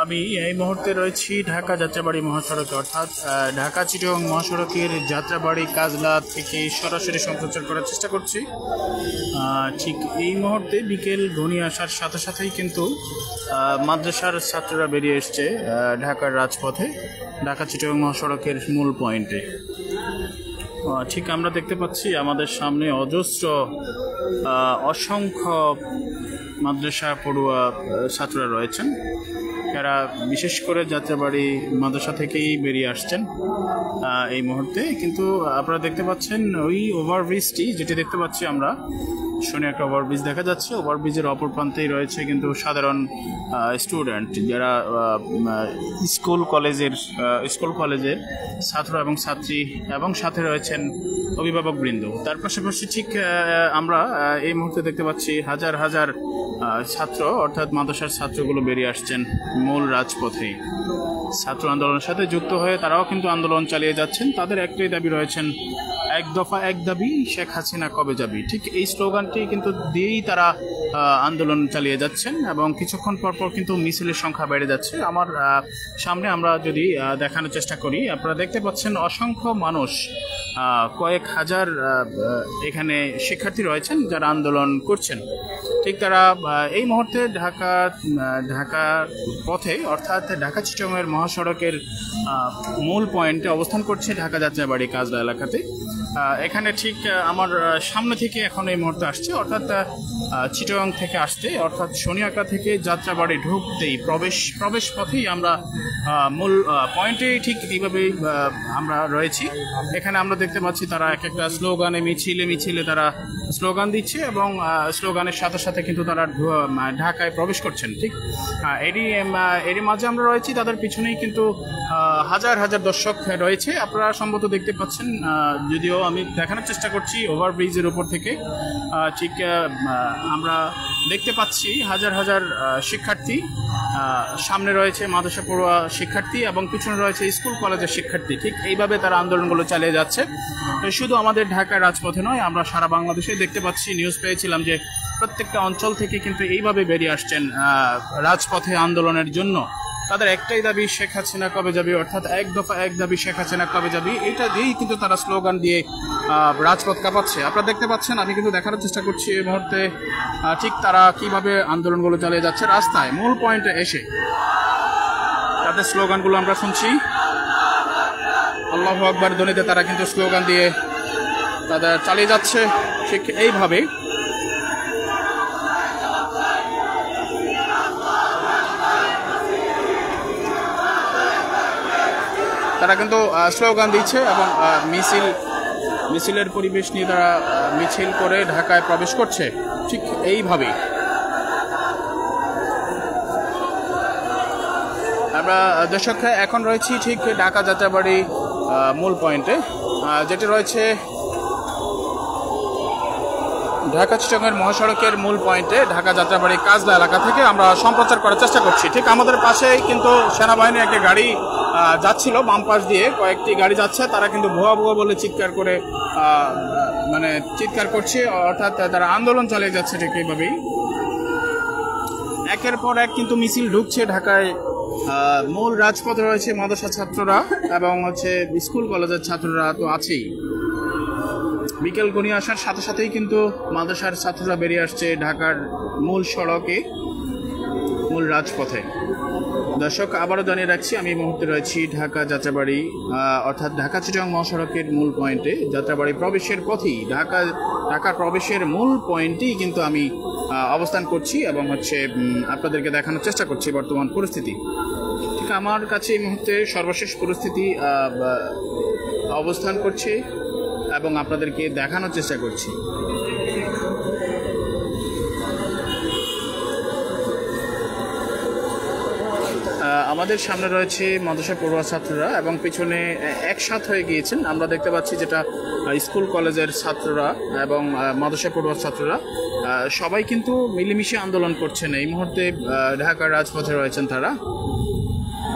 আমি এই মুহূর্তে রয়েছি ঢাকা যাত্রাবাড়ি মহাসড়কে, অর্থাৎ ঢাকা চিটাগং মহাসড়কের যাত্রাবাড়ি কাজলা থেকে সরাসরি সম্প্রচার করার চেষ্টা করছি। ঠিক এই মুহূর্তে বিকেল ঘনিয়ে আসার সাথে সাথেই কিন্তু মাদ্রাসার ছাত্ররা বেরিয়ে এসছে ঢাকার রাজপথে, ঢাকা চিটাগং মহাসড়কের মূল পয়েন্টে। ঠিক আমরা দেখতে পাচ্ছি আমাদের সামনে অজস্র অসংখ্য মাদ্রাসা পড়ুয়া ছাত্ররা রয়েছেন, যারা বিশেষ করে যাত্রাবাড়ি মাদ্রাসা থেকেই বেরিয়ে আসছেন এই মুহূর্তে। কিন্তু আপনারা দেখতে পাচ্ছেন ওই ওভারব্রিজটি, যেটি দেখতে পাচ্ছি আমরা, শুনে একটা ওভারব্রিজ দেখা যাচ্ছে। ওভারব্রিজের অপর প্রান্তেই রয়েছে কিন্তু সাধারণ স্টুডেন্ট, যারা স্কুল কলেজের ছাত্র এবং ছাত্রী, এবং সাথে রয়েছেন অভিভাবকবৃন্দ। তার পাশাপাশি ঠিক আমরা এই মুহূর্তে দেখতে পাচ্ছি হাজার হাজার ছাত্র, অর্থাৎ মাদ্রাসার ছাত্রগুলো বেরিয়ে আসছেন মূল রাজপথেই। ছাত্র আন্দোলনের সাথে যুক্ত হয়ে তারাও কিন্তু আন্দোলন চালিয়ে যাচ্ছেন। তাদের একটাই দাবি রয়েছেন, এক দফা এক দাবি, শেখ হাসিনা কবে যাবি। ঠিক এই স্লোগানটি কিন্তু দিয়েই তারা আন্দোলন চালিয়ে যাচ্ছেন, এবং কিছুক্ষণ পরপর কিন্তু মিছিলের সংখ্যা বেড়ে যাচ্ছে। আমার সামনে আমরা যদি দেখানোর চেষ্টা করি, আপনারা দেখতে পাচ্ছেন অসংখ্য মানুষ, কয়েক হাজার এখানে শিক্ষার্থী রয়েছেন যারা আন্দোলন করছেন। ঠিক তারা এই মুহূর্তে ঢাকা পথে, অর্থাৎ ঢাকা চিটাগংয়ের মহাসড়কের মূল পয়েন্টে অবস্থান করছে, ঢাকা যাত্রাবাড়ি কাজলা এলাকাতে। এখানে ঠিক আমার সামনে থেকে এখন এই মুহূর্তে আসছে, অর্থাৎ চিটাগং থেকে আসতে, অর্থাৎ শনিয়াকা থেকে যাত্রাবাড়ি ঢুকতেই প্রবেশ পথেই আমরা মূল পয়েন্টে ঠিক এইভাবেই আমরা রয়েছি। এখানে আমরা দেখতে পাচ্ছি তারা এক একটা স্লোগানে মিছিলে তারা স্লোগান দিচ্ছে, এবং স্লোগানের সাথে সাথে কিন্তু তারা ঢাকায় প্রবেশ করছেন। ঠিক এরই মাঝে আমরা রয়েছি, তাদের পিছনেই কিন্তু হাজার হাজার দর্শক রয়েছে। আপনারা সম্ভবত দেখতে পাচ্ছেন, যদিও আমি দেখানোর চেষ্টা করছি ওভারব্রিজের উপর থেকে। ঠিক আমরা দেখতে পাচ্ছি হাজার হাজার শিক্ষার্থী, সামনে রয়েছে মাদ্রাসা পড়ুয়া শিক্ষার্থী এবং পিছনে রয়েছে স্কুল কলেজের শিক্ষার্থী। ঠিক এইভাবে তারা আন্দোলনগুলো চালিয়ে যাচ্ছে। শুধু আমাদের ঢাকার রাজপথে নয়, আমরা সারা বাংলাদেশে দেখতে পাচ্ছি, নিউজ পেয়েছিলাম যে প্রত্যেকটা অঞ্চল থেকে কিন্তু এইভাবে বেরিয়ে আসছেন রাজপথে আন্দোলনের জন্য। তাদের একটাই দাবি, শেখ হাসিনা কবে যাবি, অর্থাৎ এক দফা এক দাবি, শেখ হাসিনা কবে যাবি। এটা দিয়েই কিন্তু তারা স্লোগান দিয়ে রাজপথ কাঁপাচ্ছে। আপনারা দেখতে পাচ্ছেন, আমি কিন্তু দেখানোর চেষ্টা করছি এই মুহূর্তে ঠিক তারা কিভাবে আন্দোলনগুলো চালিয়ে যাচ্ছে রাস্তায় মূল পয়েন্টে এসে। তাদের স্লোগানগুলো আমরা শুনছি, আল্লাহু আকবার ধ্বনিতে তারা কিন্তু স্লোগান দিয়ে তাদের চালিয়ে যাচ্ছে ঠিক এইভাবে। তারা কিন্তু স্লোগান দিচ্ছে এবং মিছিলের পরিবেশ নিয়ে তারা মিছিল করে ঢাকায় প্রবেশ করছে ঠিক এইভাবেই। আমরা দর্শক এখন রয়েছি ঠিক ঢাকা যাত্রাবাড়ি মূল পয়েন্টে, যেটি রয়েছে ঢাকা চিটাগংয়ের মহাসড়কের মূল পয়েন্টে, ঢাকা যাত্রাবাড়ি কাজলা এলাকা থেকে আমরা সম্প্রচার করার চেষ্টা করছি। ঠিক আমাদের পাশেই কিন্তু সেনাবাহিনীর একটা গাড়ি যাচ্ছিল, বাম পাশ দিয়ে কয়েকটি গাড়ি যাচ্ছে। তারা কিন্তু ভুয়া বলে চিৎকার করছে, অর্থাৎ তারা আন্দোলন চালিয়ে যাচ্ছে ঠিক এইভাবেই। একের পর এক কিন্তু মিছিল ঢুকছে ঢাকায়। মূল রাজপথে রয়েছে মাদ্রাসা ছাত্ররা এবং স্কুল কলেজের ছাত্ররা তো আছেই। বিকেল ঘনিয়ে আসার সাথে সাথেই কিন্তু মাদ্রাসার ছাত্ররা বেরিয়ে আসছে ঢাকার মূল সড়কে, মূল রাজপথে। দর্শক আবারও জানিয়ে রাখছি, আমি এই মুহূর্তে রয়েছি ঢাকা যাত্রাবাড়ি, অর্থাৎ ঢাকা চিটাগং মহাসড়কের মূল পয়েন্টে। যাত্রাবাড়ি প্রবেশের পথেই, ঢাকার প্রবেশের মূল পয়েন্টেই কিন্তু আমি অবস্থান করছি এবং আপনাদেরকে দেখানোর চেষ্টা করছি বর্তমান পরিস্থিতি। ঠিক আমার কাছে এই মুহূর্তে সর্বশেষ পরিস্থিতি অবস্থান করছে এবং আপনাদেরকে দেখানোর চেষ্টা করছি। আমাদের সামনে রয়েছে মাদ্রাসা পড়ুয়া ছাত্ররা এবং পিছনে একসাথ হয়ে গিয়েছেন। আমরা দেখতে পাচ্ছি যেটা স্কুল কলেজের ছাত্ররা এবং মাদ্রাসা পড়ুয়া ছাত্ররা সবাই কিন্তু মিলেমিশে আন্দোলন করছেন। এই মুহূর্তে ঢাকার রাজপথে রয়েছেন তারা,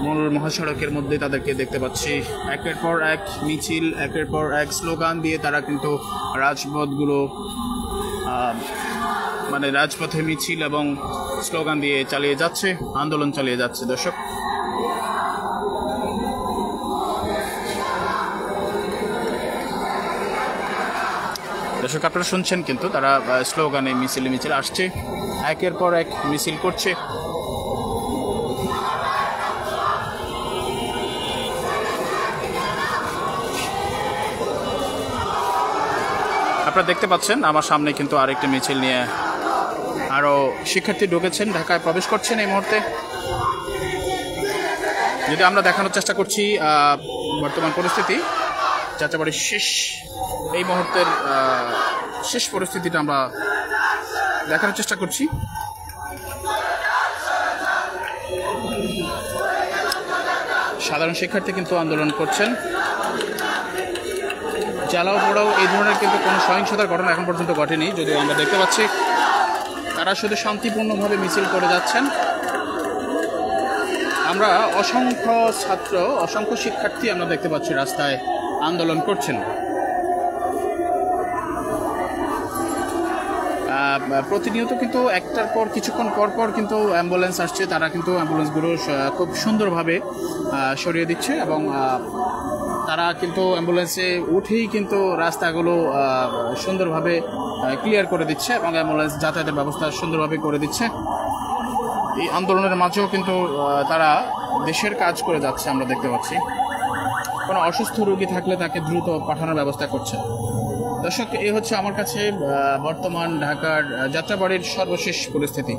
মূল মহাসড়কের মধ্যে তাদেরকে দেখতে পাচ্ছি। একের পর এক মিছিল, একের পর এক স্লোগান দিয়ে তারা কিন্তু রাজপথগুলো মানে রাজপথে মিছিল এবং স্লোগান দিয়ে চালিয়ে যাচ্ছে, আন্দোলন চালিয়ে যাচ্ছে। দর্শক, আপনারা শুনছেন কিন্তু তারা স্লোগানে মিছিল আসছে, একের পর এক মিছিল করছে। আপনারা দেখতে পাচ্ছেন আমার সামনে কিন্তু আরেকটি মিছিল নিয়ে আরও শিক্ষার্থী ঢুকেছেন, ঢাকায় প্রবেশ করছেন এই মুহূর্তে। যদি আমরা দেখানোর চেষ্টা করছি বর্তমান পরিস্থিতি, যাত্রাবাড়ির এই মুহূর্তের শেষ পরিস্থিতিটা আমরা দেখানোর চেষ্টা করছি। সাধারণ শিক্ষার্থী কিন্তু আন্দোলন করছেন, জ্বালাও পোড়াও এই ধরনের কিন্তু কোনো সহিংসতার ঘটনা এখন পর্যন্ত ঘটেনি। যদিও আমরা দেখতে পাচ্ছি তারা শুধু শান্তিপূর্ণভাবে মিছিল করে যাচ্ছেন। আমরা অসংখ্য শিক্ষার্থী আমরা দেখতে পাচ্ছি রাস্তায় আন্দোলন করছেন। প্রতিনিয়ত কিন্তু একটার পর কিছুক্ষণ পর কিন্তু অ্যাম্বুলেন্স আসছে, তারা কিন্তু অ্যাম্বুলেন্সগুলো খুব সুন্দরভাবে সরিয়ে দিচ্ছে এবং তারা কিন্তু অ্যাম্বুলেন্সে উঠেই কিন্তু রাস্তাগুলো সুন্দরভাবে ক্লিয়ার করে দিচ্ছে এবং অ্যাম্বুলেন্স যাতায়াতের ব্যবস্থা সুন্দরভাবে করে দিচ্ছে। এই আন্দোলনের মাঝেও কিন্তু তারা দেশের কাজ করে যাচ্ছে। আমরা দেখতে পাচ্ছি কোনো অসুস্থ রোগী থাকলে তাকে দ্রুত পাঠানোর ব্যবস্থা করছে। দর্শক, এই হচ্ছে আমার কাছে বর্তমান ঢাকার যাত্রাবাড়ির সর্বশেষ পরিস্থিতি।